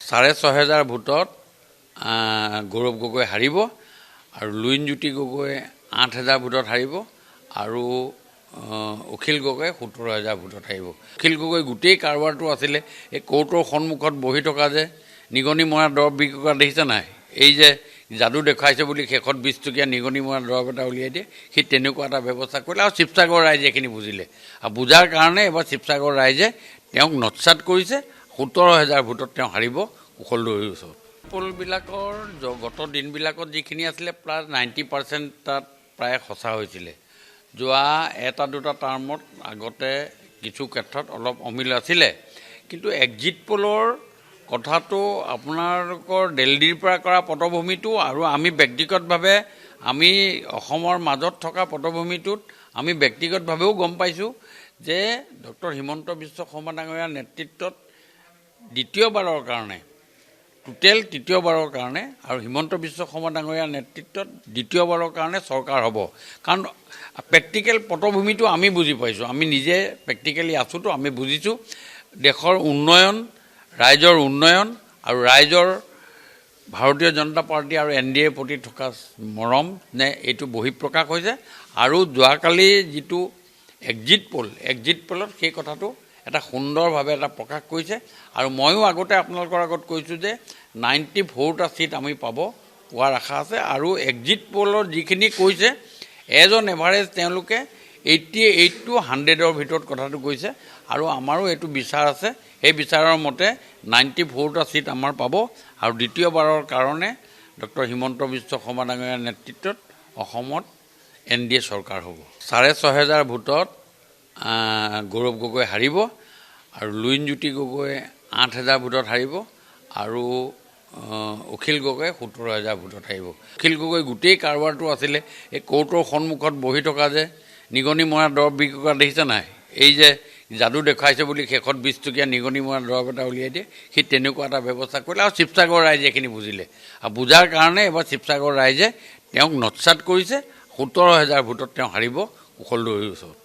6,500 ভোটত গৌৰৱ গগৈ হাৰিব আৰু লুইনজ্যোতি গগৈ 8,000 ভোটত হাৰিব আৰু অখিল গগৈ 17,000 ভোটত হাৰিব। অখিল গগৈ গোটেই কাৰবাৰটো আছিলে এই কোৰ্টৰ সন্মুখত বহি থকা যে নিগনি মৰা দৰৱ বিক্ৰী কৰা দেখিছে নাই, এই যে যাদু দেখুৱাইছে বুলি শেষত 20 টকীয়া নিগনি মৰা দৰৱ এটা উলিয়াই দিয়ে, সেই তেনেকুৱা এটা ব্যৱস্থা কৰিলে আৰু শিৱসাগৰ ৰাইজে এইখিনি বুজিলে আৰু বুজাৰ কাৰণে এবাৰ শিৱসাগৰ ৰাইজে তেওঁক নৎসাত কৰিছে। 17,000 ভোটত তেওঁ হাৰিব কুশলদৈৰ ওচৰত। পোলবিলাকৰ গত দিনবিলাকত যিখিনি আছিলে প্ৰায় 90% তাত প্ৰায় সঁচা হৈছিলে। যোৱা এটা দুটা টাৰ্মত আগতে কিছু ক্ষেত্ৰত অলপ অমিল আছিলে, কিন্তু এক্সিট পোলৰ কথাটো আপোনালোকৰ দিল্লীৰ পৰা কৰা পটভূমিটো আৰু আমি ব্যক্তিগতভাৱে আমি অসমৰ মাজত থকা পটভূমিটোত আমি ব্যক্তিগতভাৱেও গম পাইছোঁ যে ডক্টৰ হিমন্ত বিশ্ব শৰ্মা ডাঙৰীয়াৰ নেতৃত্বত দ্বিতীয়বাৰৰ কাৰণে তৃতীয়বাৰৰ কাৰণে আৰু হিমন্ত বিশ্ব শৰ্মা ডাঙৰীয়াৰ নেতৃত্বত দ্বিতীয়বাৰৰ কাৰণে চৰকাৰ হ'ব। কাৰণ প্ৰেক্টিকেল পটভূমিটো আমি বুজি পাইছোঁ, আমি নিজে প্ৰেক্টিকেলি আছোঁতো, আমি বুজিছোঁ দেশৰ উন্নয়ন, ৰাইজৰ উন্নয়ন আৰু ৰাইজৰ ভাৰতীয় জনতা পাৰ্টি আৰু NDAৰ প্ৰতি থকা মৰম নে এইটো বহিঃপ্ৰকাশ হৈছে। আৰু যোৱাকালি যিটো এক্সিট পোলত সেই কথাটো এটা সুন্দৰভাৱে এটা প্ৰকাশ কৰিছে। আৰু ময়ো আগতে আপোনালোকৰ আগত কৈছোঁ যে 94টা ছিট আমি পোৱাৰ আশা আছে। আৰু এক্সিট পোলৰ যিখিনি কৈছে এজ অন এভাৰেজ তেওঁলোকে 88 to 100ৰ ভিতৰত কথাটো কৈছে আৰু আমাৰো এইটো বিচাৰ আছে, সেই বিচাৰৰ মতে 94টা ছিট আমাৰ পাব আৰু দ্বিতীয়বাৰৰ কাৰণে ডক্টৰ হিমন্ত বিশ্ব শৰ্মা ডাঙৰীয়াৰ নেতৃত্বত অসমত NDA চৰকাৰ হ'ব। 6,500 ভোটত গৌৰৱ গগৈ হাৰিব আৰু লুইনজ্যোতি গগৈ 8,000 ভোটত হাৰিব আৰু অখিল গগৈ 17,000 ভোটত হাৰিব। অখিল গগৈ গোটেই কাৰবাৰটো আছিলে এই কোৰ্টৰ সন্মুখত বহি থকা যে নিগনি মৰা দৰৱ বিক্ৰী কৰা দেখিছে নাই, এই যে যাদু দেখুৱাইছে বুলি শেষত 20 টকীয়া নিগনি মৰা দৰৱ এটা উলিয়াই দিয়ে, সেই তেনেকুৱা এটা ব্যৱস্থা কৰিলে আৰু শিৱসাগৰ ৰাইজে এইখিনি বুজিলে আৰু বুজাৰ কাৰণে এবাৰ শিৱসাগৰ ৰাইজে তেওঁক নৎসাত কৰিছে। 17,000 ভোটত তেওঁ হাৰিব কুশলদৈৰ ওচৰত।